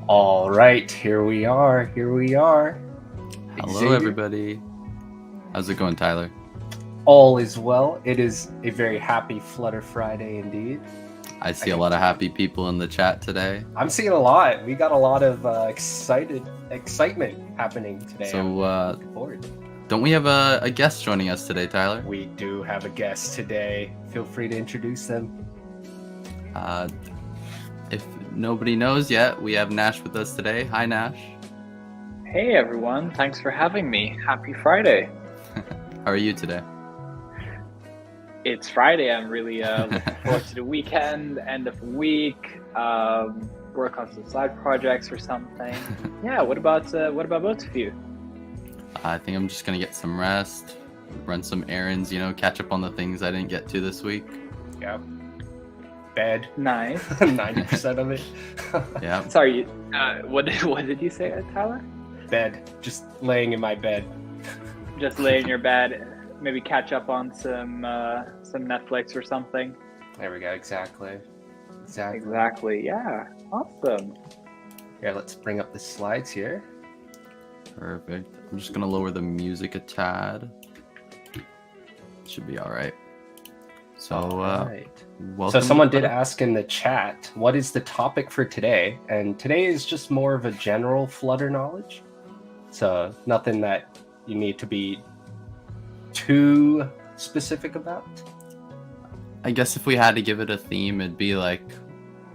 All right, here we are. Here we are. Hello, Xavier, everybody. How's it going, Tyler? all is well. It is a very happy Flutter Friday indeed. I see a lot of happy people in the chat today. I'm seeing a lot. We got a lot of excitement happening today. So, I'm looking forward. Don't we have a guest joining us today, Tyler? We do have a guest today. Feel free to introduce them. If nobody knows yet, we have Nash with us today. Hi, Nash. Hey everyone, thanks for having me. Happy Friday. How are you today? It's Friday. I'm really looking forward to the weekend, end of the week, work on some side projects or something. Yeah, what about both of you? I think I'm just gonna get some rest, run some errands, catch up on the things I didn't get to this week. Yeah. Bed. Nice. 90% of it. Yeah. Sorry, what did you say, Tyler? Bed. Just laying in my bed. Just lay in your bed, maybe catch up on some Netflix or something. There we go. Exactly. Exactly. Yeah. Awesome. Yeah, let's bring up the slides here. Perfect. I'm just gonna lower the music a tad. Should be all right. So, welcome. So someone did ask in the chat, what is the topic for today? And today is just more of a general Flutter knowledge. So nothing that you need to be too specific about. I guess if we had to give it a theme, it'd be like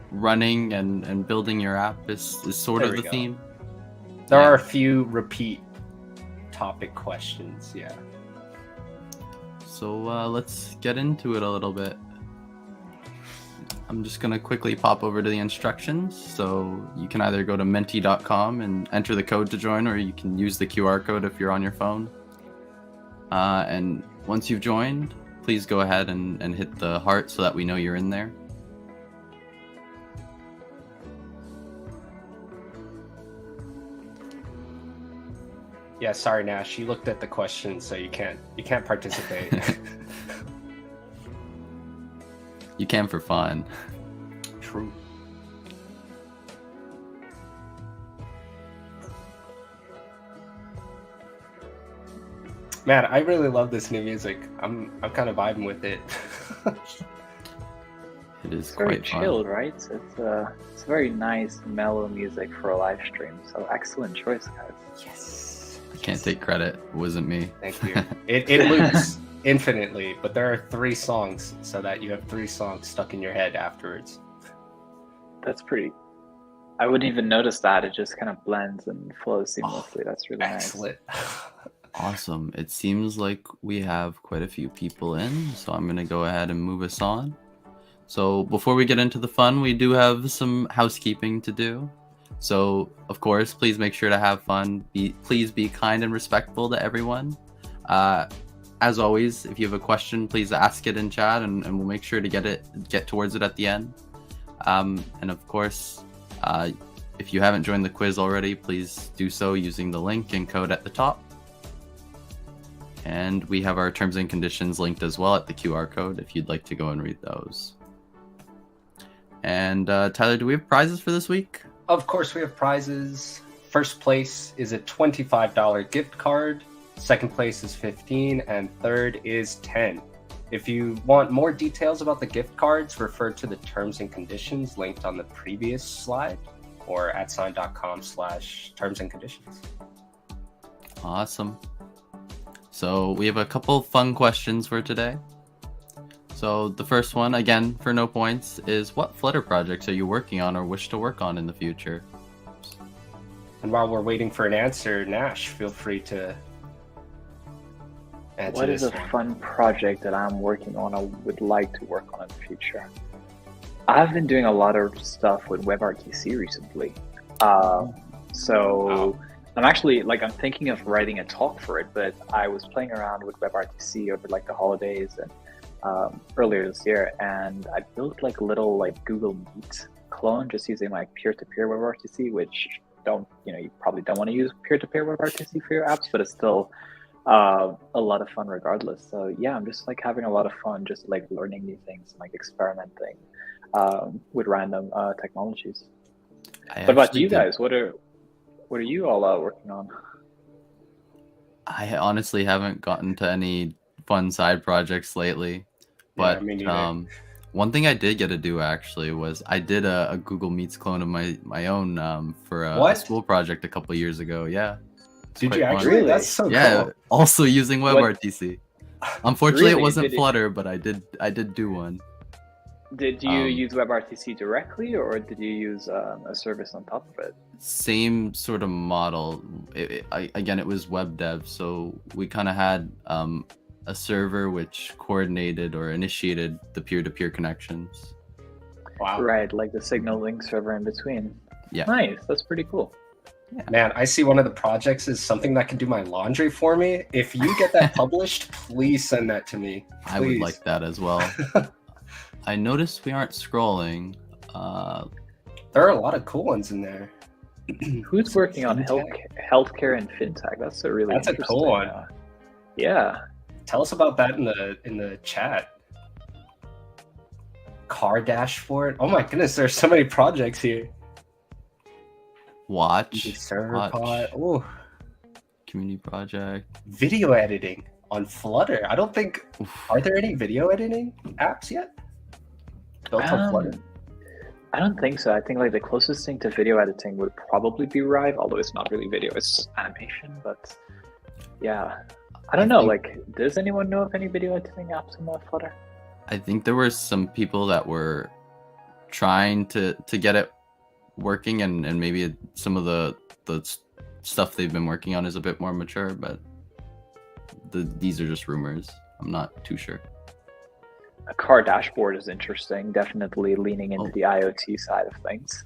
running and building your app is sort of the theme. There are a few repeat topic questions, yeah. So let's get into it a little bit. I'm just going to quickly pop over to the instructions. So you can either go to menti.com and enter the code to join, or you can use the QR code if you're on your phone. And once you've joined, please go ahead and hit the heart so that we know you're in there. Yeah, sorry, Nash. You looked at the questions, so you can't participate. You can for fun. True. Man, I really love this new music. I'm kind of vibing with it. It is It's very quite fun. chilled, right? It's very nice, mellow music for a live stream. So excellent choice, guys. Yes. I can't take credit. It wasn't me. Thank you. It loops infinitely, but there are 3 songs, so that you have 3 songs stuck in your head afterwards. That's pretty. I wouldn't even notice that. It just kind of blends and flows seamlessly. That's really Excellent. Awesome. It seems like we have quite a few people in, so I'm going to go ahead and move us on. So before we get into the fun, we do have some housekeeping to do. So, of course, please make sure to have fun. Please be kind and respectful to everyone. As always, if you have a question, please ask it in chat, and we'll make sure to get towards it at the end. And of course, if you haven't joined the quiz already, please do so using the link and code at the top. And we have our terms and conditions linked as well at the QR code if you'd like to go and read those. And Tyler, do we have prizes for this week? Of course, we have prizes. First place is a $25 gift card. Second place is $15, and third is $10. If you want more details about the gift cards, refer to the terms and conditions linked on the previous slide or at sign.com/terms and conditions. Awesome. So we have a couple fun questions for today. So the first one, again, for no points, is what Flutter projects are you working on or wish to work on in the future? And while we're waiting for an answer, Nash, feel free to answer What is this a one. fun project that I'm working on or would like to work on in the future? I've been doing a lot of stuff with WebRTC recently. So I'm actually, I'm thinking of writing a talk for it, but I was playing around with WebRTC over the holidays and earlier this year, and I built a little Google Meet clone just using peer-to-peer WebRTC, which you probably don't want to use peer-to-peer WebRTC for your apps, but it's still a lot of fun regardless. So yeah, I'm just having a lot of fun, just learning new things, experimenting with random technologies. What about actually you did- guys? What are you all working on? I honestly haven't gotten to any fun side projects lately, but me neither. one thing I did get to do actually was I did a Google Meets clone of my own for a What? school project a couple years ago. Yeah, it's Did quite you fun. actually? Really? That's so Yeah, cool. also using What- WebRTC. Unfortunately, it Really? wasn't Did it- Flutter, but I did do one. Did you Um, use WebRTC directly, or did you use a service on top of it? Same sort of model. Again, it was web dev, so we kind of had a server which coordinated or initiated the peer-to-peer connections. Wow. Right, like the Signal link server in between. Yeah. Nice. That's pretty cool. Man, I see one of the projects is something that can do my laundry for me. If you get that published, please send that to me. I would Please. like that as well. I noticed we aren't scrolling. There are a lot of cool ones in there. Who's working on Fintech? healthcare and fintech? That's a really That's a interesting. cool one. Yeah. Tell us about that in the chat. Car dashboard. Oh my goodness, there's so many projects here. Watch, Server watch. pod. Ooh. Community project. Video editing on Flutter. I don't think. Oof. Are there any video editing apps yet? Built on Flutter. I don't think so. I think like the closest thing to video editing would probably be Rive, although it's not really video, it's animation. But yeah, I don't know. Like, does anyone know of any video editing apps in Flutter? I think there were some people that were trying to get it working, and maybe some of the stuff they've been working on is a bit more mature, but these are just rumors. I'm not too sure. A car dashboard is interesting, definitely leaning into the IoT side of things.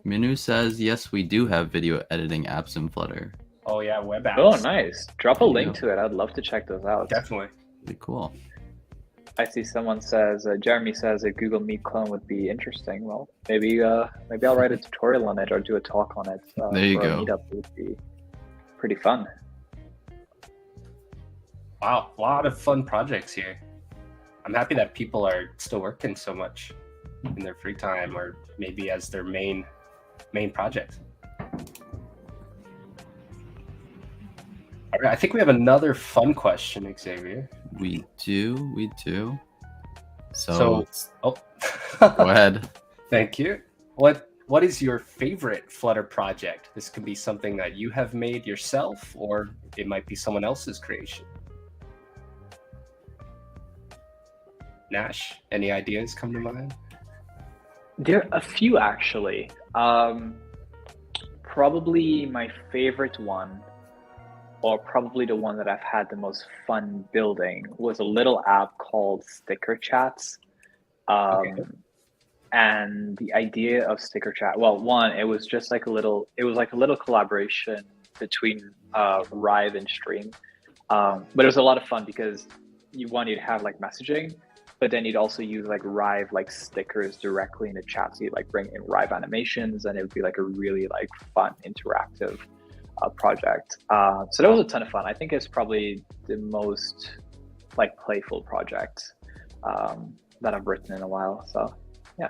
Minu says, yes, we do have video editing apps in Flutter. Oh yeah, web apps. Oh, nice. Drop a Yeah. link to it. I'd love to check those out. Definitely. Pretty cool. I see someone says, Jeremy says a Google Meet clone would be interesting. Well, maybe I'll write a tutorial on it or do a talk on it. There you for a go. meetup. It would be pretty fun. Wow, a lot of fun projects here. I'm happy that people are still working so much in their free time, or maybe as their main project. All right, I think we have another fun question, Xavier. We do. So Go ahead. Thank you. What is your favorite Flutter project? This could be something that you have made yourself, or it might be someone else's creation. Nash, any ideas come to mind? There are a few actually. Probably my favorite one, or probably the one that I've had the most fun building, was a little app called Sticker Chats. And the idea of Sticker Chat, well, one, it was like a little collaboration between Rive and Stream. But it was a lot of fun because you'd have like messaging, but then you'd also use like Rive like stickers directly in the chat. So you'd like bring in Rive animations, and it would be like a really like fun interactive project. So that was a ton of fun. I think it's probably the most like playful project that I've written in a while. So yeah.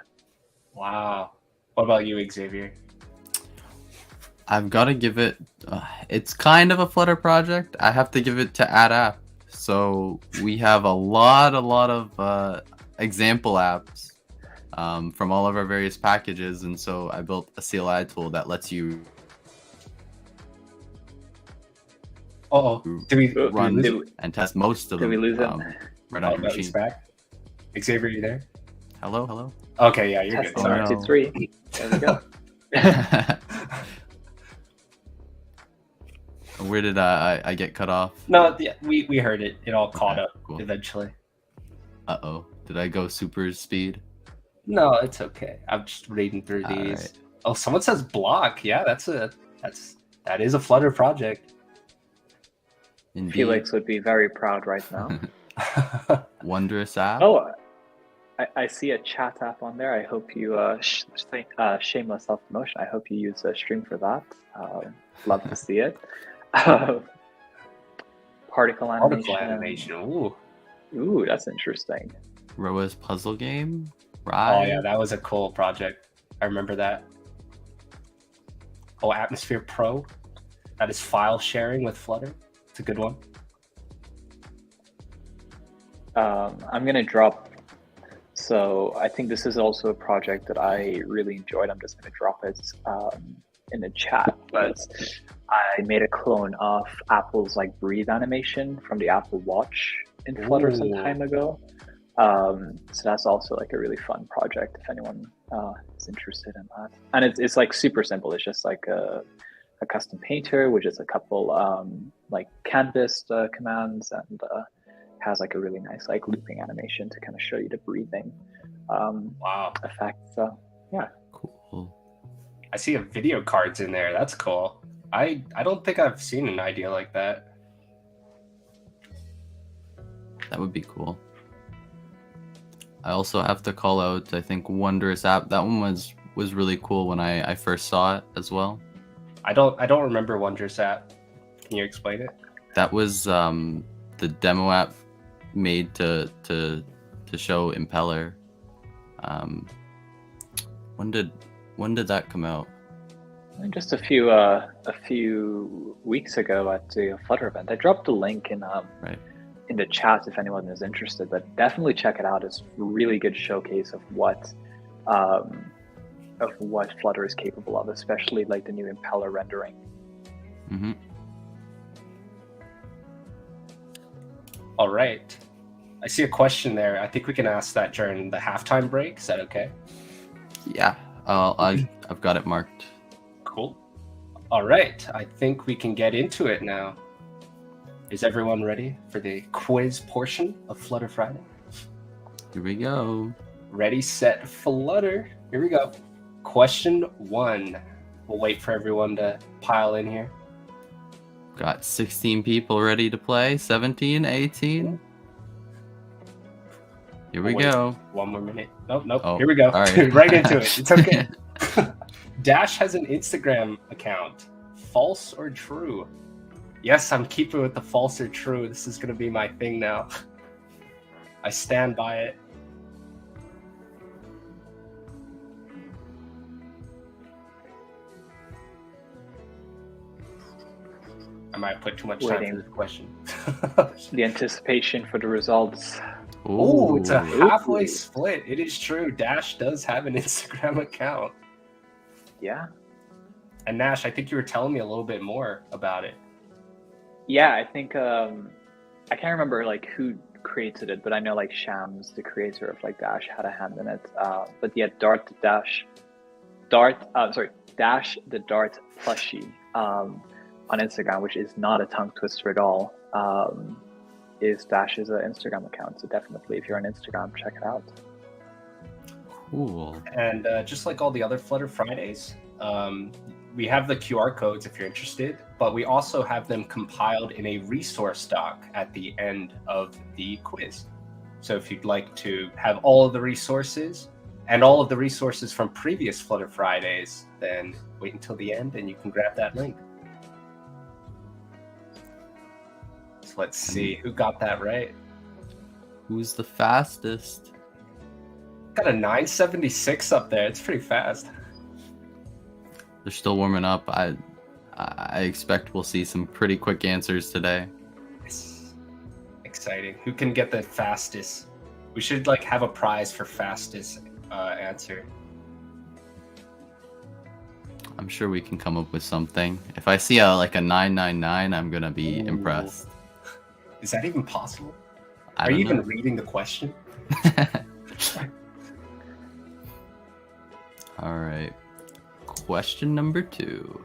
Wow. What about you, Xavier? I've got to give it. It's kind of a Flutter project. I have to give it to AdApp. So we have a lot of example apps from all of our various packages, and so I built a CLI tool that lets you Did we run lose it? and test most of Did we them lose it? right on your No, he's machine. back. Xavier, you there? Hello. Okay, yeah, you're Test good. one, Sorry. no. 2, 3. There we go. Where did I get cut off? No, yeah, we heard it. It all caught Okay, up cool. eventually. Uh-oh. Did I go super speed? No, it's okay. I'm just reading through All these. right. Oh, someone says block. Yeah, that is a Flutter project. Indeed. Felix would be very proud right now. Wondrous app. Oh, I see a chat app on there. I hope you, shameless self-promotion, I hope you use Stream for that. Love to see it. Particle animation. Particle animation. Ooh. Ooh, that's interesting. Roa's puzzle game. Oh Right. yeah, that was a cool project. I remember that. Oh, Atmosphere Pro. That is file sharing with Flutter. It's a good one. I'm gonna drop. So I think this is also a project that I really enjoyed. I'm just gonna drop it in the chat. But I made a clone of Apple's like breathe animation from the Apple Watch in Flutter some time ago. So that's also like a really fun project if anyone is interested in that. And it's like super simple. It's just like a custom painter, which is a couple like canvas commands, and has like a really nice like looping animation to kind of show you the breathing Wow. effect. So yeah. Cool. I see a video cards in there. That's cool. I don't think I've seen an idea like that. That would be cool. I also have to call out, I think, Wondrous App. That one was really cool when I first saw it as well. I don't remember Wondrous App. Can you explain it? That was the demo app made to show Impeller. When did that come out? Just a few weeks ago at the Flutter event. I dropped the link in in the chat if anyone is interested, but definitely check it out. It's a really good showcase of what Flutter is capable of, especially like the new Impeller rendering. Mm-hmm. All right. I see a question there. I think we can ask that during the halftime break. Is that okay? Yeah. I've got it marked. Cool. All right. I think we can get into it now. Is everyone ready for the quiz portion of Flutter Friday? Here we go. Ready, set, Flutter. Here we go. Question 1. We'll wait for everyone to pile in here. Got 16 people ready to play. 17, 18. Here we go. One more minute. Nope. Oh, Here we go. all right. Right into it. It's okay. Dash has an Instagram account. False or true? Yes, I'm keeping with the false or true. This is going to be my thing now. I stand by it. I might put too much time into this question. The anticipation for the results. Oh, it's a halfway split. It is true. Dash does have an Instagram account. Yeah. And Nash, I think you were telling me a little bit more about it. Yeah, I think I can't remember like who created it, but I know like Shams, the creator of like Dash, had a hand in it. But yeah, Dash the Dart plushie on Instagram, which is not a tongue twister at all, is Dash's Instagram account. So definitely, if you're on Instagram, check it out. Cool. And just like all the other Flutter Fridays, we have the QR codes if you're interested, but we also have them compiled in a resource doc at the end of the quiz. So if you'd like to have all of the resources and all of the resources from previous Flutter Fridays, then wait until the end and you can grab that link. So let's see who got that right. Who's the fastest? Got a 976 up there. It's pretty fast. They're still warming up. I expect we'll see some pretty quick answers today. Yes. Exciting. Who can get the fastest? We should like have a prize for fastest answer. I'm sure we can come up with something. If I see like a 999, I'm gonna be impressed. Is that even possible? Are you even reading the question? All right. Question number 2.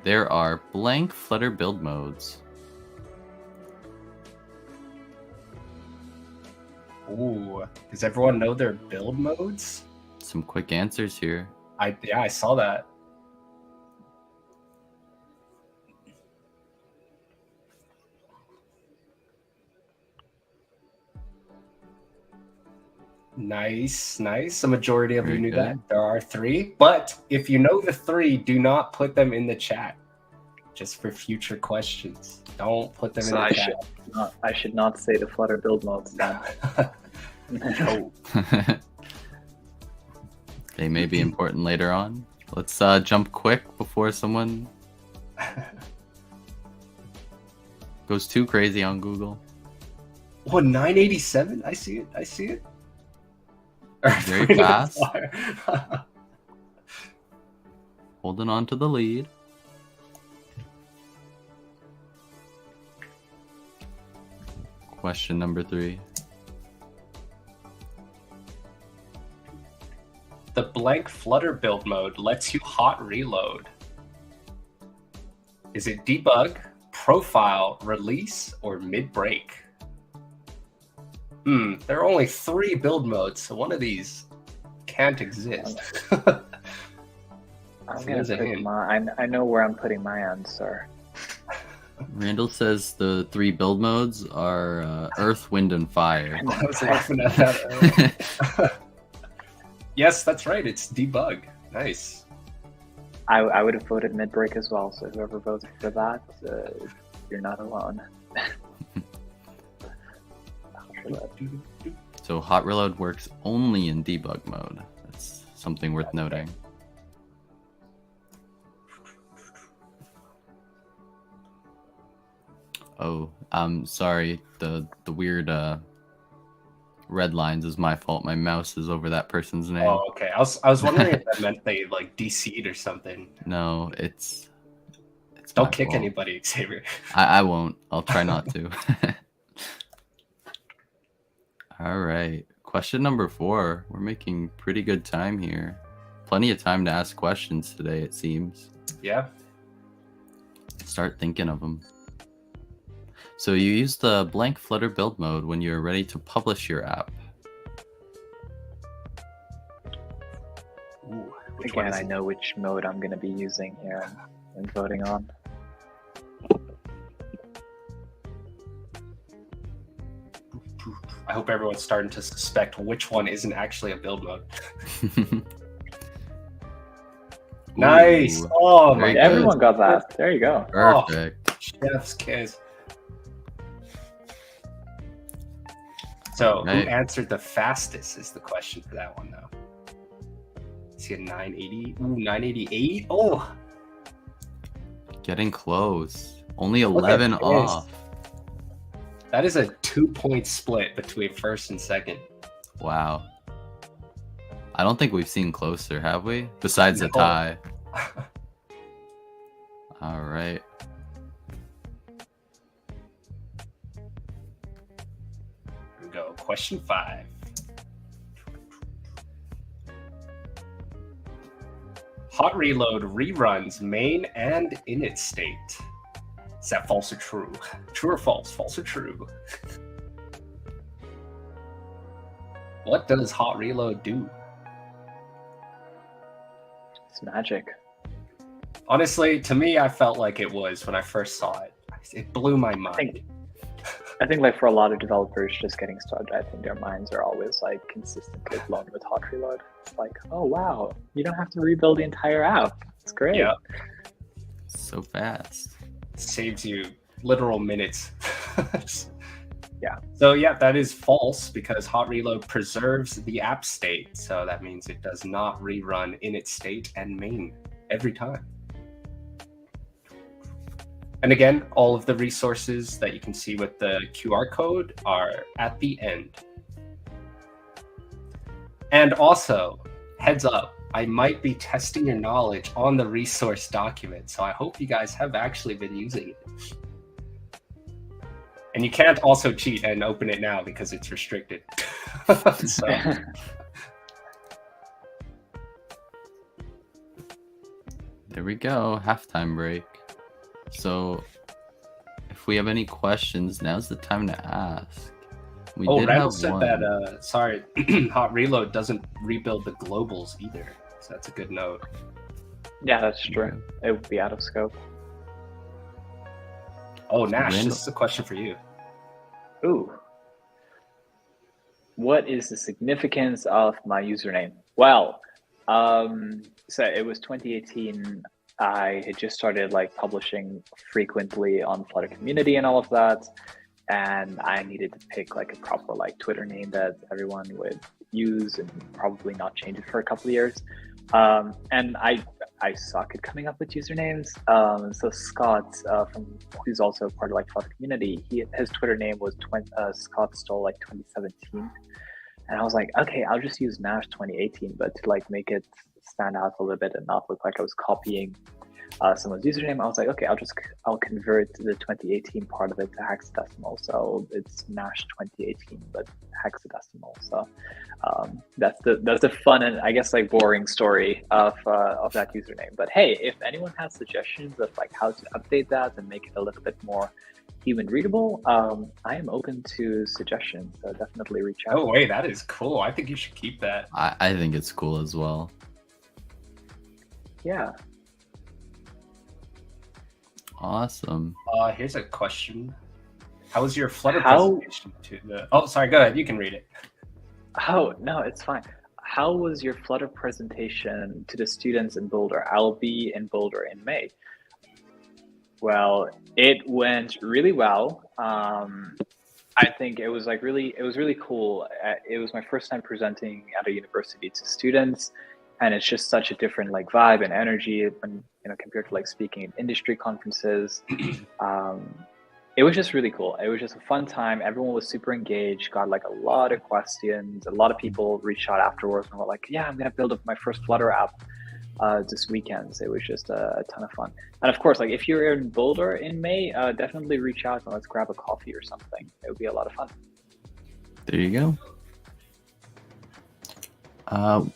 There are blank Flutter build modes. Ooh, does everyone know their build modes? Some quick answers here. I saw that. Nice. A majority of you knew that. There are 3, but if you know the 3, do not put them in the chat. Just for future questions. Don't put them in the chat. I should not say the Flutter build modes then. No. They may be important later on. Let's jump quick before someone goes too crazy on Google. What, 987? I see it. Very fast. Holding on to the lead. Question number 3. The blank Flutter build mode lets you hot reload. Is it debug, profile, release, or mid-break? There are only 3 build modes, so one of these can't exist. I'm gonna put I know where I'm putting my answer. Randall says the 3 build modes are Earth, Wind, and Fire. I was laughing at that. Yes, that's right. It's debug. Nice. I would have voted mid-break as well, so whoever votes for that, you're not alone. So hot reload works only in debug mode. That's something worth noting. Oh, I'm sorry. The weird red lines is my fault. My mouse is over that person's name. Oh, okay. I was wondering if that meant they like DC'd or something. No, it's Don't kick anybody, Xavier. I won't. I'll try not to. All right. Question number 4. We're making pretty good time here. Plenty of time to ask questions today, it seems. Yeah. Start thinking of them. So you use the blank Flutter build mode when you're ready to publish your app. Ooh, Again, I know which mode I'm going to be using here and voting on. I hope everyone's starting to suspect which one isn't actually a build mode. Nice. Ooh, Oh my god. Everyone got that. There you go. perfect. Chef's kiss. So, Right. who answered the fastest is the question for that one, though. Is he at 980? Ooh, 988? Oh! Getting close. Only Look at 11 this. off. That is a 2-point split between first and second. Wow. I don't think we've seen closer, have we? Besides the No. tie. All right. Here we go. Question 5. Hot reload reruns main and init state. Is that false or true? True or false? False or true? What does hot reload do? It's magic. Honestly, to me, I felt like it was when I first saw it. It blew my mind. I think like for a lot of developers just getting started, I think their minds are always like consistently blown with hot reload. It's like, oh wow, you don't have to rebuild the entire app. It's great. Yeah. So fast. Saves you literal minutes. Yeah. So yeah, that is false because hot reload preserves the app state. So that means it does not rerun init state and main every time. And again, all of the resources that you can see with the QR code are at the end. And also, heads up, I might be testing your knowledge on the resource document. So I hope you guys have actually been using it. And you can't also cheat and open it now because it's restricted. So, There we go. Halftime break. So, if we have any questions, now's the time to ask. We did Randall have said one. that, sorry, hot reload doesn't rebuild the globals either. So that's a good note. Yeah, that's true. It would be out of scope. Oh, Nash, Randall- this is a question for you. Ooh. What is the significance of my username? Well, so it was 2018. I had just started like publishing frequently on Flutter community and all of that. And I needed to pick like a proper like Twitter name that everyone would use and probably not change it for a couple of years. And I suck at coming up with usernames. So Scott, who's also part of like Flutter community, his Twitter name was Scott Stole like 2017, and I was like, okay, I'll just use Nash 2018, but to like make it stand out a little bit and not look like I was copying someone's username, I was like, okay, I'll convert the 2018 part of it to hexadecimal, so it's Nash 2018 but hexadecimal. So that's the fun and I guess like boring story of that username. But hey, if anyone has suggestions of like how to update that and make it a little bit more human readable, I am open to suggestions, so definitely reach out. Oh wait, that is cool. I think you should keep that. I think it's cool as well. Yeah. Awesome. Here's a question. How was your Flutter presentation to the... Oh, sorry, go ahead. You can read it. Oh, no, it's fine. How was your Flutter presentation to the students in Boulder? I'll be in Boulder in May. Well, it went really well. I think it was really cool. It was my first time presenting at a university to students, and it's just such a different like vibe and energy when, compared to like speaking at industry conferences. It was just really cool. It was just a fun time. Everyone was super engaged, got like a lot of questions. A lot of people reached out afterwards and were like, yeah, I'm going to build up my first Flutter app this weekend. So it was just a ton of fun. And of course, like if you're in Boulder in May, definitely reach out and let's grab a coffee or something. It would be a lot of fun. There you go.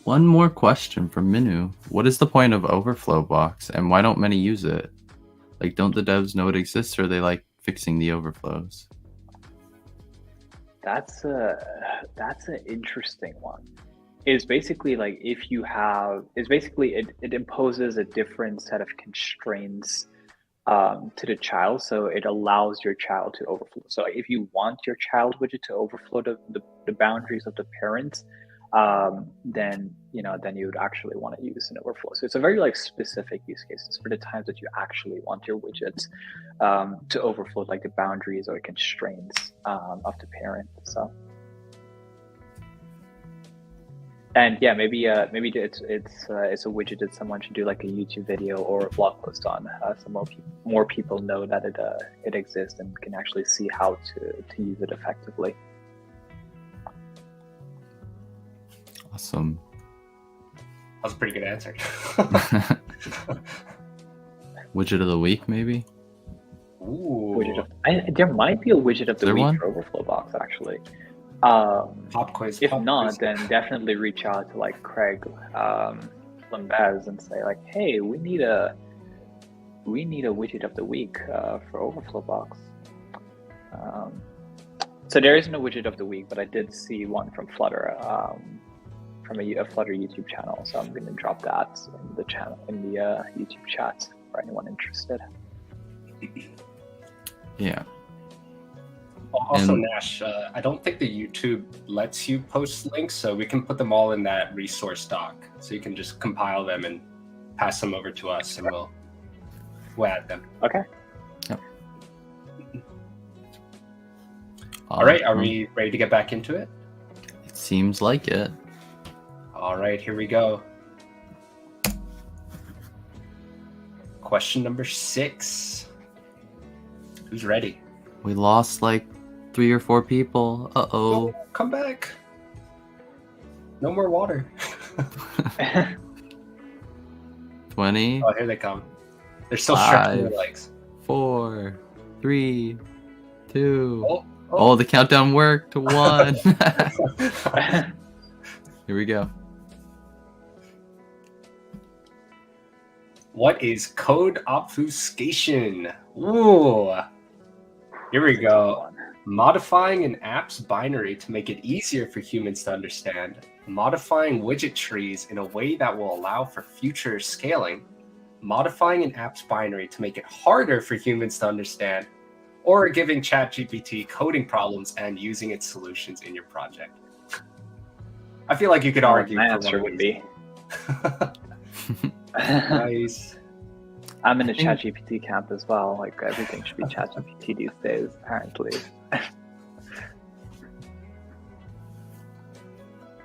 One more question from Minu. What is the point of Overflow Box and why don't many use it? Like, don't the devs know it exists or are they like fixing the overflows? That's an interesting one. It's basically like it imposes a different set of constraints to the child, so it allows your child to overflow. So if you want your child widget to overflow the boundaries of the parent, then you would actually want to use an overflow. So it's a very like specific use cases for the times that you actually want your widgets to overflow like the boundaries or constraints of the parent. So, and yeah, maybe it's a widget that someone should do like a YouTube video or a blog post on, so more people know that it exists and can actually see how to use it effectively. Awesome. That was a pretty good answer. Widget of the week, maybe? Ooh. There might be a widget of the week one? for Overflow Box, actually. Pop quiz. If not, then definitely reach out to like Craig Lambez and say like, hey, we need a widget of the week for Overflow Box. So there isn't a widget of the week, but I did see one from Flutter. From a Flutter YouTube channel, so I'm going to drop that in the channel YouTube chat for anyone interested. Yeah. Also, Nash, I don't think the YouTube lets you post links, so we can put them all in that resource doc. So you can just compile them and pass them over to us, and we'll add them. Okay. Yep. All right, are we ready to get back into it? It seems like it. All right, here we go. Question number 6. Who's ready? We lost like 3 or 4 people. Uh-oh. Oh, come back. No more water. 20. Oh, here they come. They're still stretching their legs. 4, 3, 2. Oh, The countdown worked to 1. Here we go. What is code obfuscation? Ooh. Here we go. Modifying an app's binary to make it easier for humans to understand. Modifying widget trees in a way that will allow for future scaling. Modifying an app's binary to make it harder for humans to understand. Or giving ChatGPT coding problems and using its solutions in your project. I feel like you could argue. My answer would be. Nice. I'm in the ChatGPT camp as well. Like everything should be ChatGPT these days, apparently.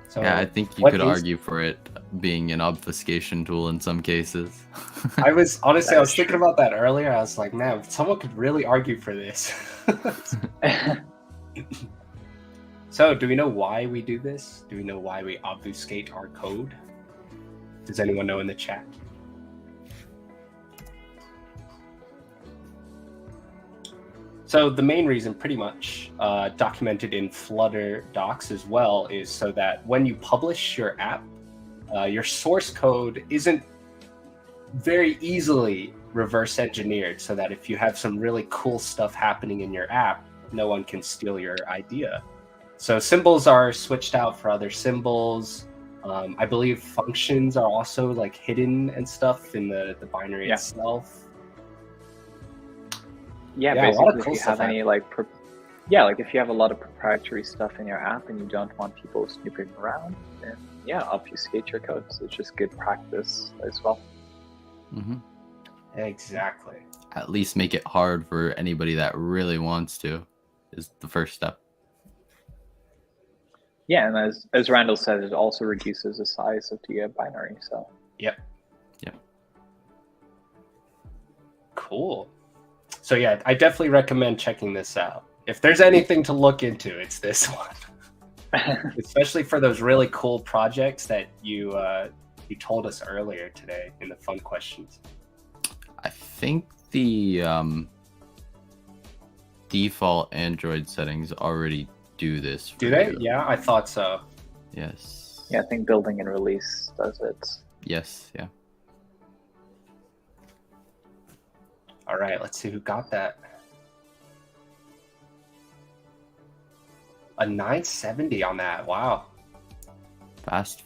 So So Yeah, I think you what could is- argue for it being an obfuscation tool in some cases. I was honestly, That I was is thinking true. about that earlier. I was like, man, someone could really argue for this. So, do we know why we do this? Do we know why we obfuscate our code? Does anyone know in the chat? So the main reason, pretty much documented in Flutter docs as well, is so that when you publish your app, your source code isn't very easily reverse engineered, so that if you have some really cool stuff happening in your app, no one can steal your idea. So symbols are switched out for other symbols. I believe functions are also like hidden and stuff in the binary itself. Yeah, Yeah, a lot of basically, cool if you stuff have any like, like if you have a lot of proprietary stuff in your app and you don't want people snooping around, then yeah, obfuscate your code. So it's just good practice as well. Hmm. Exactly. At least make it hard for anybody that really wants to, is the first step. Yeah, and as Randall said, it also reduces the size of the binary. So Yep. Yep. Cool. So yeah, I definitely recommend checking this out. If there's anything to look into, it's this one. Especially for those really cool projects that you told us earlier today in the fun questions. I think the default Android settings already do this. Do they? Yeah, I thought so. Yes. yeah, I think building and release does it. Yes. Yeah. All right, let's see who got that. A 970 on that. Wow. Fast.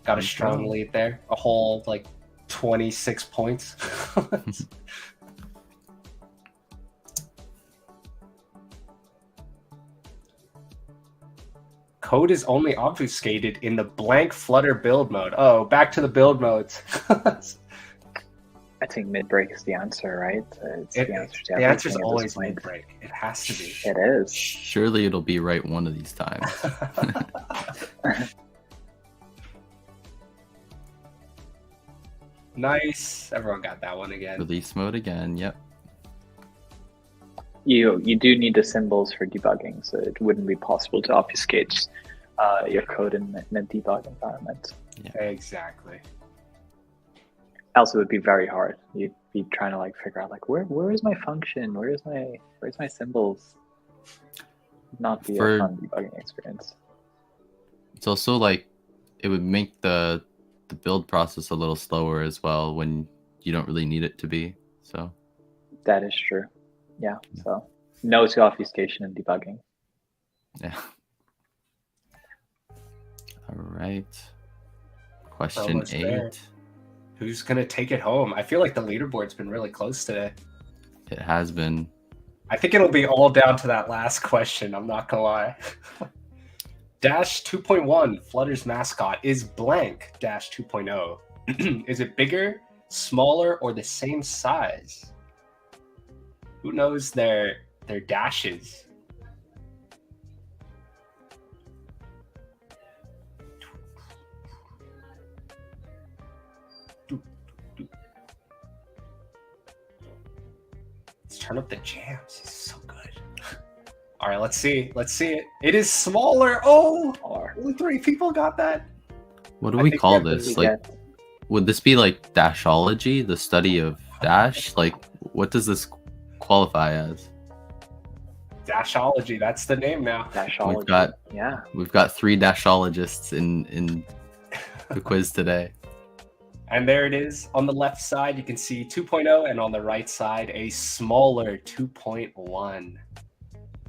Got a strong lead there. A whole like 26 points. Code is only obfuscated in the blank Flutter build mode. Oh, back to the build modes. I think mid-break is the answer, right? It's the answer to the answer's everything at always this point. mid-break. It has to be. It is. Surely it'll be right one of these times. Nice. Everyone got that one again. Release mode again. Yep. You do need the symbols for debugging, so it wouldn't be possible to obfuscate your code in a debug environment. Yeah. Exactly. Else it would be very hard. You'd be trying to like figure out like where is my function? Where's my symbols? Not be a fun debugging experience. It's also like it would make the build process a little slower as well when you don't really need it to be. So that is true. Yeah. So no to obfuscation and debugging. Yeah. All right. Question Almost 8. there. Who's gonna take it home? I feel like the leaderboard's been really close today. It has been. I think it'll be all down to that last question. I'm not gonna lie. Dash 2.1, Flutter's mascot, is blank Dash 2.0. Is it bigger, smaller, or the same size? Who knows their dashes? Let's turn up the jams. This is so good. All right, let's see. Let's see it. It is smaller. Oh, only 3 people got that. What do we call this? Like, would this be like Dashology, the study of Dash? Like, what does this qualify as? Dashology. That's the name now. Dashology. We've got 3 Dashologists in the quiz today. And there it is. On the left side, you can see 2.0, and on the right side, a smaller 2.1.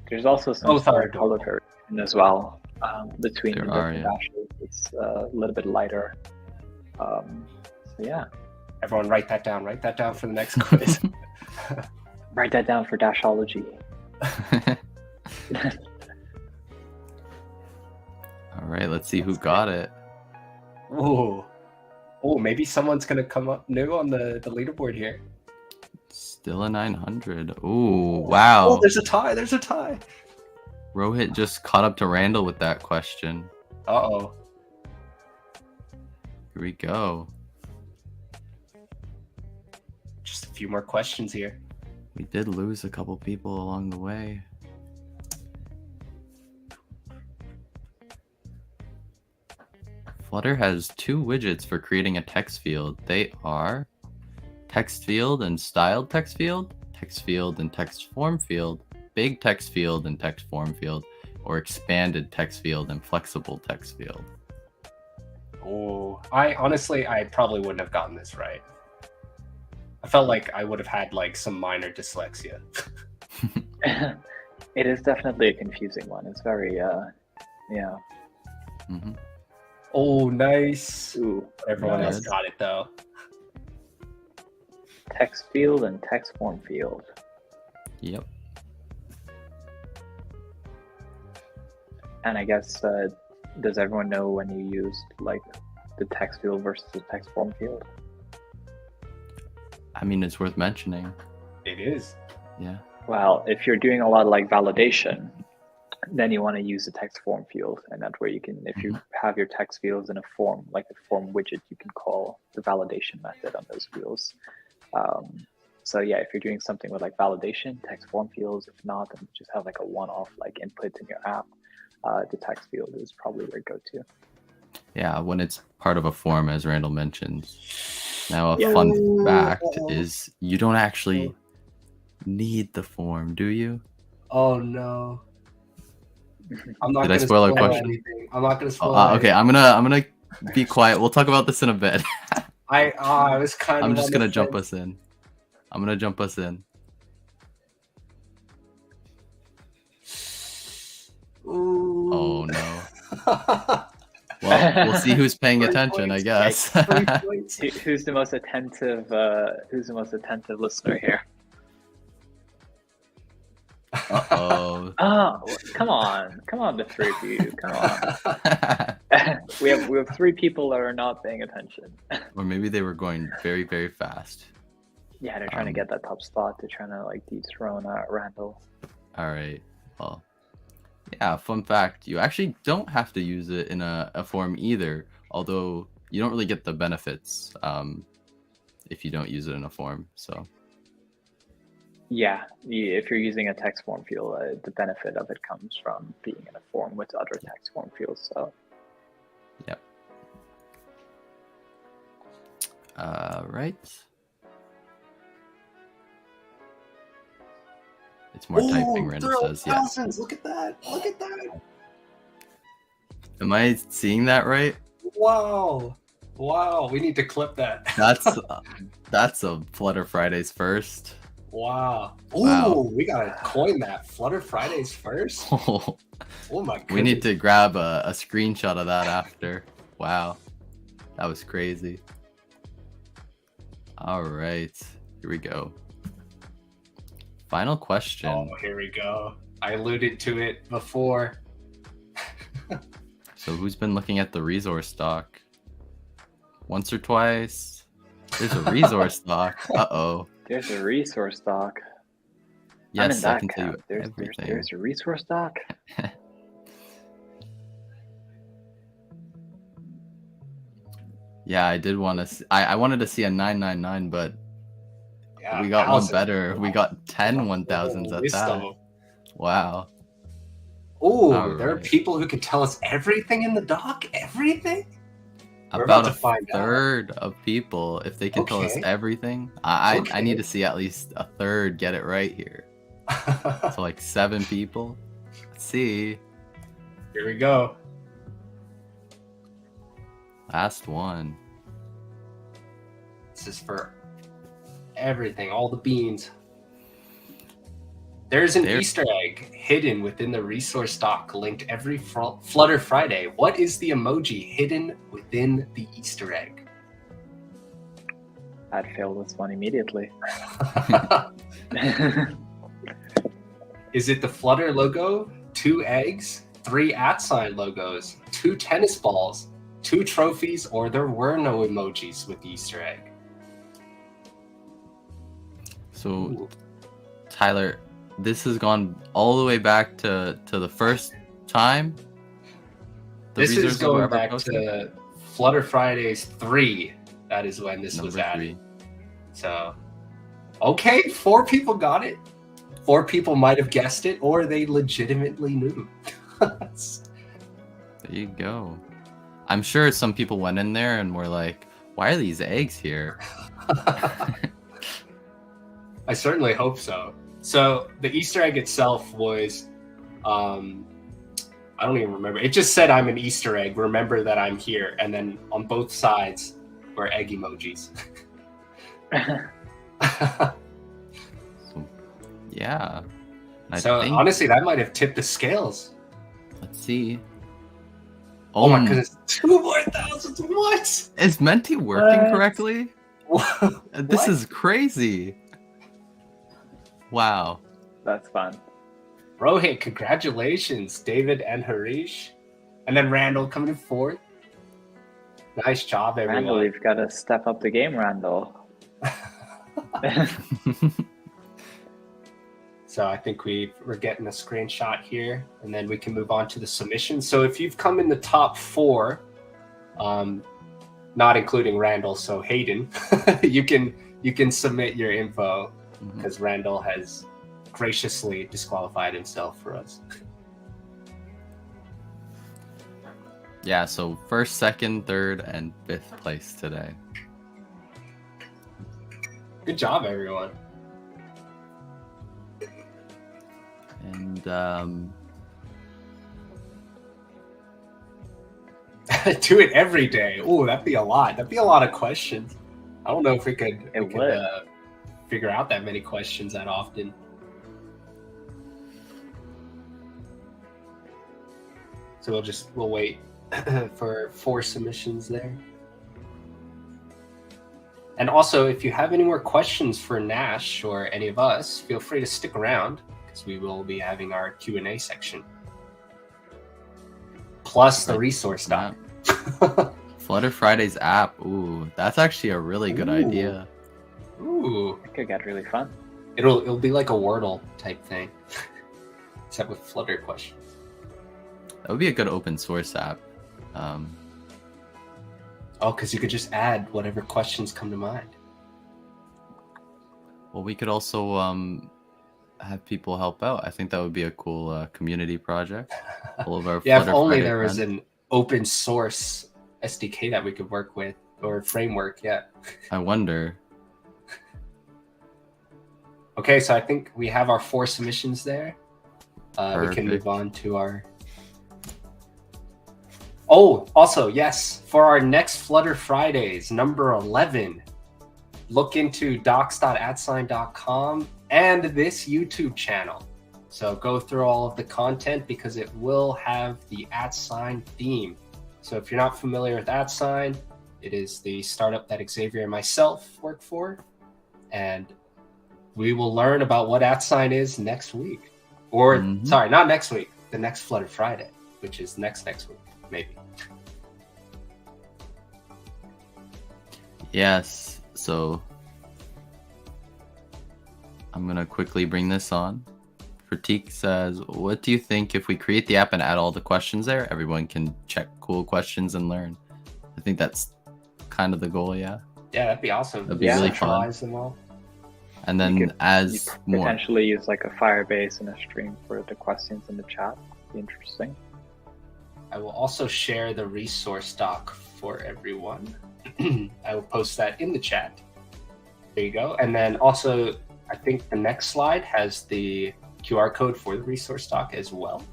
There's also some color variation as well between the different dashes. It's a little bit lighter. So yeah. Everyone write that down. Write that down for the next quiz. Write that down for Dashology. All right, let's see who got it. Ooh. Oh, maybe someone's going to come up new on the leaderboard here. Still a 900. Ooh, wow. Oh, there's a tie. There's a tie. Rohit just caught up to Randall with that question. Uh-oh. Here we go. Just a few more questions here. We did lose a couple people along the way. Flutter has 2 widgets for creating a text field. They are text field and styled text field and text form field, big text field and text form field, or expanded text field and flexible text field. Oh, I probably wouldn't have gotten this right. I felt like I would have had like some minor dyslexia. It is definitely a confusing one. It's very, yeah. Mm-hmm. Oh, nice. Ooh, Everyone else nice. got it though. text field and text form field. Yep. And I guess, does everyone know when you used like the text field versus the text form field? I mean, it's worth mentioning. It is. Yeah. Well, if you're doing a lot of like validation, then you want to use the text form field, and that way you can, if you have your text fields in a form, like a form widget, you can call the validation method on those fields. So yeah, if you're doing something with like validation, text form fields. If not, then just have like a one-off like input in your app. The text field is probably your go-to. Yeah, when it's part of a form, as Randall mentions. Now, a fun fact is you don't actually need the form, do you? Oh no. I'm not Did I gonna spoil our question? anything. I'm not gonna spoil Okay, I'm gonna be quiet. We'll talk about this in a bit. I was kind of I'm just on gonna the jump fence. us in. I'm gonna jump us in. Ooh. Oh no. Well, we'll see who's paying 3 attention, I points. guess. 3 points. Who's the most attentive? Who's the most attentive listener here? Uh-oh. Oh, come on, the three of you, come on. we have 3 people that are not paying attention. Or maybe they were going very, very fast. Yeah, they're trying to get that top spot. They're trying to like dethrone Randall. All right. Well, yeah, fun fact. You actually don't have to use it in a form either, although you don't really get the benefits if you don't use it in a form. So Yeah, if you're using a text form field, the benefit of it comes from being in a form with other text form fields. So yep. Right. It's more typing, Randall says. Yeah. Thousands. Look at that. Look at that. Am I seeing that right? Wow. Wow. We need to clip that. That's a Flutter Fridays first. Wow. Ooh, Wow. we gotta coin that. Flutter Fridays first. Oh my goodness. We need to grab a screenshot of that after. Wow. That was crazy. All right. Here we go. Final question. Oh, here we go. I alluded to it before. So who's been looking at the resource doc? Once or twice? There's a resource doc. Uh-oh. there's a resource doc. I'm in Yes, I that can tell you camp. There's everything. a resource doc. Yeah, I did want to. I wanted to see a 999, but Yeah, we got one 1,000. better. We got 10 1000s at that. Wow. Ooh, All there are right. people who can tell us everything in the doc? Everything? We're About about a to find out. third of people, if they can tell us Okay. everything. I Okay. need to see at least a third get it right here. So like 7 people. Let's see. Here we go. Last one. This is for everything, all the beans. There's an There- Easter egg hidden within the resource doc linked every Flutter Friday. What is the emoji hidden within the Easter egg? I'd fail this one immediately. Is it the Flutter logo, 2 eggs, 3 @ logos, 2 tennis balls, 2 trophies, or there were no emojis with the Easter egg? So Ooh. Tyler, this has gone all the way back to the first time. the This is resources were going ever back posted? to Flutter Fridays 3. That is when this was Number added. 3. So, okay, 4 people got it. 4 people might have guessed it, or they legitimately knew. There you go. I'm sure some people went in there and were like, "Why are these eggs here?" I certainly hope so. So the Easter egg itself was, I don't even remember. It just said, "I'm an Easter egg. Remember that I'm here." And then on both sides were egg emojis. So, yeah. I So think, honestly, that might have tipped the scales. let's see. Oh my goodness, 2 more thousands. What? Is Menti working What? correctly? This What? is crazy. Wow. That's fun. Rohit, congratulations, David and Harish. And then Randall coming in 4th. Nice job, everyone. Randall, you've got to step up the game, Randall. So I think we're getting a screenshot here, and then we can move on to the submission. So if you've come in the top 4, not including Randall, so Hayden, you can submit your info because Randall has graciously disqualified himself for us. Yeah, so 1st, 2nd, 3rd, and 5th place today. Good job, everyone. And do it every day. Oh, that'd be a lot. That'd be a lot of questions. I don't know if we could figure out that many questions that often. So we'll wait for 4 submissions there. And also, if you have any more questions for Nash or any of us, feel free to stick around because we will be having our Q&A section. Plus the resource doc. Flutter Fridays app. Ooh, that's actually a really good idea. Ooh. It could get really fun. It'll be like a Wordle type thing, except with Flutter questions. That would be a good open source app. Because you could just add whatever questions come to mind. Well, we could also have people help out. I think that would be a cool community project. All of our Yeah, Flutter if only Friday there was friends. an open source SDK that we could work with, or framework, yeah. I wonder. Okay, so I think we have our 4 submissions there. We can move Perfect. on to our... Oh, also, yes, for our next Flutter Fridays, number 11, look into docs.atsign.com and this YouTube channel. So go through all of the content because it will have the @sign theme. So if you're not familiar with @sign, it is the startup that Xavier and myself work for. And we will learn about what @sign is next week. Or, sorry, not next week, the next Flutter Friday, which is next week, maybe. Yes, so I'm going to quickly bring this on. Pratik says, what do you think if we create the app and add all the questions there? Everyone can check cool questions and learn. I think that's kind of the goal, yeah? Yeah, that'd be awesome. That'd be really fun. Centralize them all. And then as more... potentially use like a Firebase and a stream for the questions in the chat. Be interesting. I will also share the resource doc for everyone. I will post that in the chat. There you go. And then also, I think the next slide has the QR code for the resource doc as well.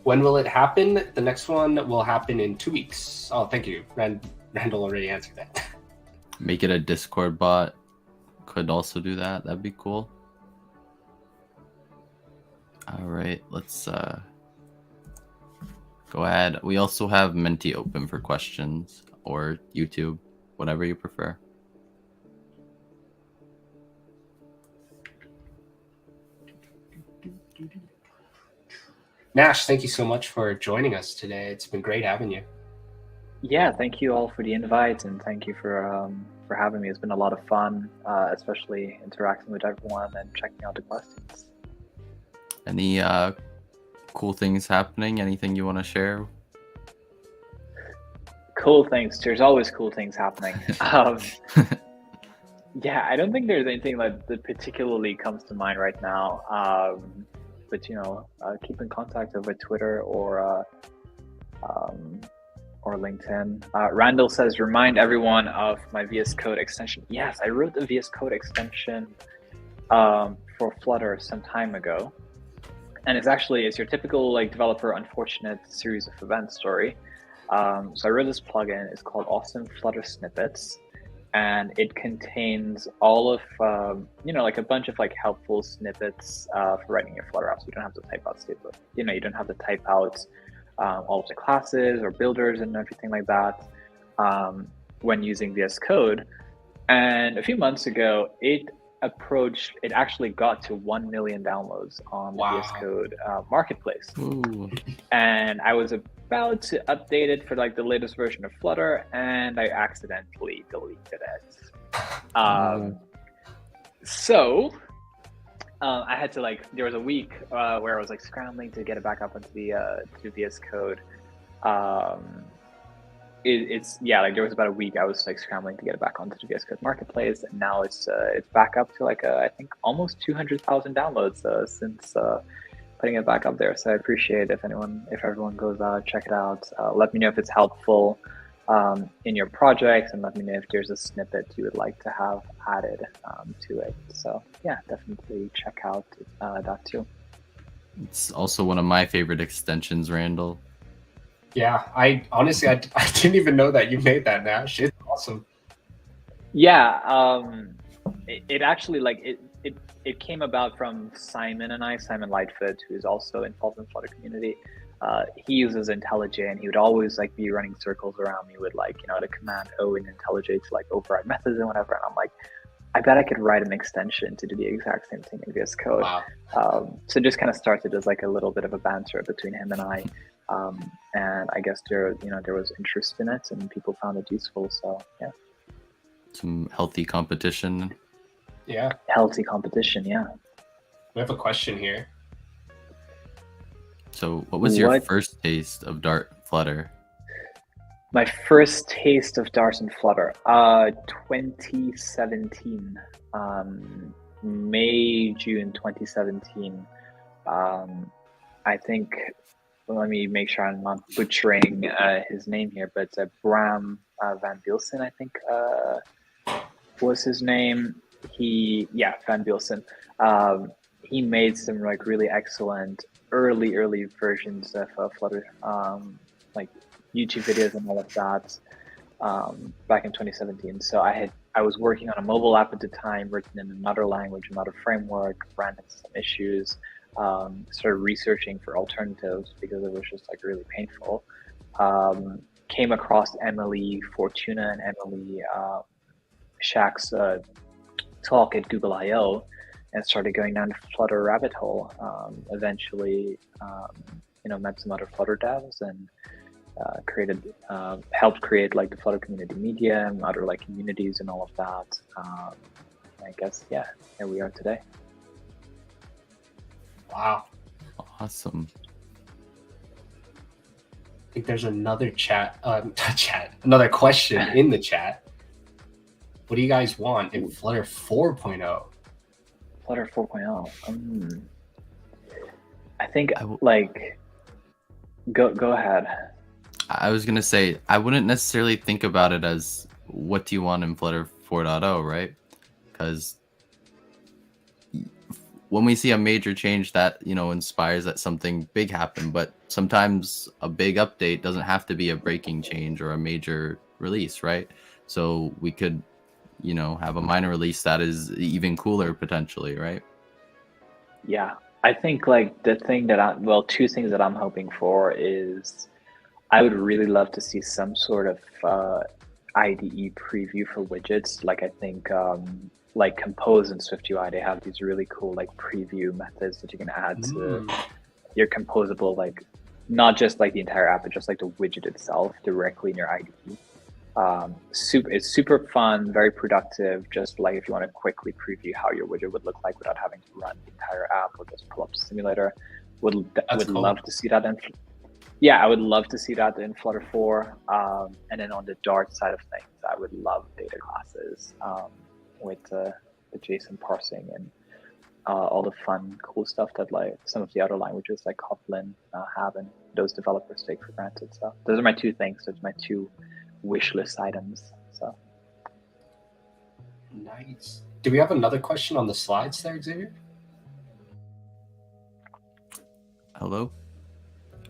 When will it happen? The next one will happen in 2 weeks. Oh, thank you. Randall already answered that. Make it a Discord bot. Could also do that. That'd be cool. All right, let's go ahead. We also have Menti open for questions, or YouTube, whatever you prefer. Nash, thank you so much for joining us today. It's been great having you. Yeah, thank you all for the invite, and thank you for for having me. It's been a lot of fun, especially interacting with everyone and checking out the questions. Any cool things happening? Anything you want to share? Cool things. There's always cool things happening. Yeah, I don't think there's anything that particularly comes to mind right now. But keep in contact over Twitter or LinkedIn. Randall says, remind everyone of my VS Code extension. Yes, I wrote the VS Code extension for Flutter some time ago. And it's your typical like developer unfortunate series of events story. So I wrote this plugin. It's called Awesome Flutter Snippets. And it contains all of, like a bunch of like helpful snippets for writing your Flutter apps. You don't have to type out stable, you don't have to type out all of the classes or builders and everything like that when using VS Code. And a few months ago, it actually got to 1 million downloads on the VS Code marketplace. Ooh. And I was about to update it for like the latest version of Flutter, and I accidentally deleted it. So I had to there was a week where I was like scrambling to get it back up onto the VS Code. There was about a week I was like scrambling to get it back onto the VS Code marketplace, and now it's back up to I think almost 200,000 downloads since putting it back up there. So I appreciate if everyone goes out, check it out. Let me know if it's helpful in your projects, and let me know if there's a snippet you would like to have added to it. So yeah, definitely check out that too. It's also one of my favorite extensions, Randall. Yeah, I honestly I didn't even know that you made that, Nash. It's awesome. Yeah, it actually it came about from Simon Lightfoot, who is also involved in the Flutter community. He uses IntelliJ, and he would always be running circles around me with the command O in IntelliJ to override methods and whatever. And I'm like, I bet I could write an extension to do the exact same thing in VS Code. Wow. So just kind of started as a little bit of a banter between him and I. And I guess there was interest in it, and people found it useful. So yeah. Some healthy competition. Yeah. Healthy competition, yeah. We have a question here. So what was your first taste of Dart Flutter? My first taste of Dart and Flutter, 2017, June 2017. I think, let me make sure I'm not butchering his name here, but Bram Van Bielsen, I think was his name. Van Bielsen. He made some really excellent early versions of Flutter, YouTube videos and all of that back in 2017. So I was working on a mobile app at the time, written in another language, another framework, ran into some issues, started researching for alternatives because it was just really painful. Came across Emily Fortuna and Emily Shack's talk at Google I/O, and started going down the Flutter rabbit hole. Eventually, met some other Flutter devs and helped create the Flutter community media and other communities and all of that. I guess, yeah, here we are today. Wow. Awesome. I think there's another another question in the chat. What do you guys want in Flutter 4.0? Flutter 4.0. I think go ahead. I was gonna say I wouldn't necessarily think about it as what do you want in Flutter 4.0, right? Because when we see a major change that inspires that something big happened, but sometimes a big update doesn't have to be a breaking change or a major release, right? So we could have a minor release that is even cooler potentially, right? Yeah, I think the thing that two things that I'm hoping for is I would really love to see some sort of IDE preview for widgets. I think Compose and SwiftUI, they have these really cool preview methods that you can add to your composable, not just the entire app, but just the widget itself directly in your IDE. It's super fun, very productive. Just like if you want to quickly preview how your widget would look like without having to run the entire app or just pull up the simulator, would cool. love to see that. Yeah, I would love to see that in Flutter 4. And then on the Dart side of things, I would love data classes with the JSON parsing and all the fun, cool stuff that like some of the other languages like Kotlin have, and those developers take for granted. So those are my two things. Those are my two wish list items. So nice. Do we have another question on the slides there, Xavier? Hello?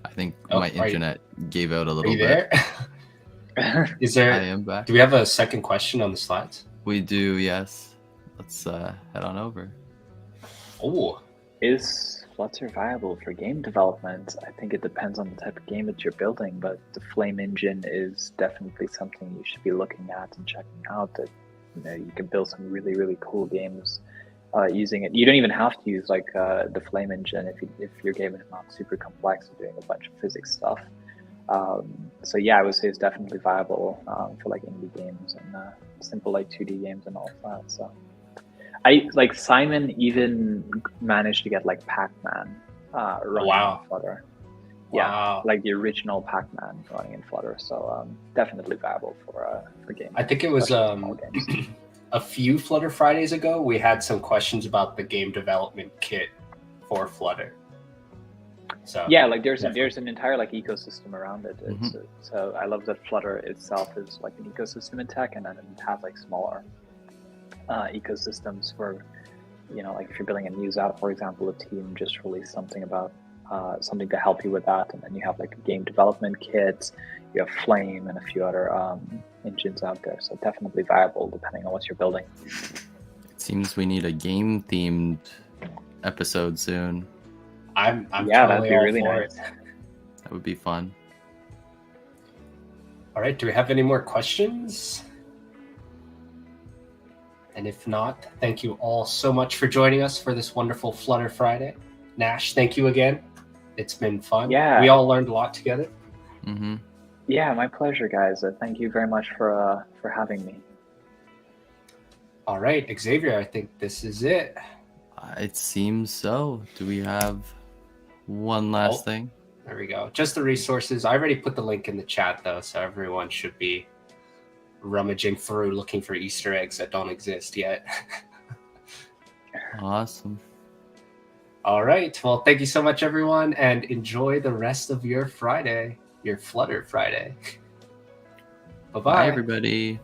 I think my internet gave out a little Are you bit. There? Is there? I am back. Do we have a second question on the slides? We do, yes. Let's head on over. Oh. Is Flutter viable for game development? I think it depends on the type of game that you're building, but the Flame engine is definitely something you should be looking at and checking out. That you can build some really, really cool games using it. You don't even have to use like the Flame engine if your game is not super complex or doing a bunch of physics stuff. So yeah, I would say it's definitely viable for like indie games and simple like 2D games and all of that. So I like Simon even managed to get like Pac-Man running in Flutter. Yeah, wow. Like the original Pac-Man running in Flutter. So definitely viable for games. I think it was a few Flutter Fridays ago, we had some questions about the game development kit for Flutter. So yeah, like there's an entire like ecosystem around it. So I love that Flutter itself is like an ecosystem in tech, and then it has like smaller ecosystems for, like if you're building a news app, for example, a team just released something about something to help you with that, and then you have like a game development kit, you have Flame and a few other engines out there. So definitely viable depending on what you're building. It seems we need a game themed episode soon. I'm yeah, totally that'd be really nice. That would be fun. All right, do we have any more questions? And if not, thank you all so much for joining us for this wonderful Flutter Friday. Nash, thank you again. It's been fun. Yeah. We all learned a lot together. Mm-hmm. Yeah, my pleasure, guys. Thank you very much for having me. All right, Xavier, I think this is it. It seems so. Do we have one last thing? There we go. Just the resources. I already put the link in the chat, though, so everyone should be rummaging through looking for Easter eggs that don't exist yet. Awesome. All right. Well, thank you so much, everyone, and enjoy the rest of your Friday, your Flutter Friday. Bye-bye. Bye, everybody.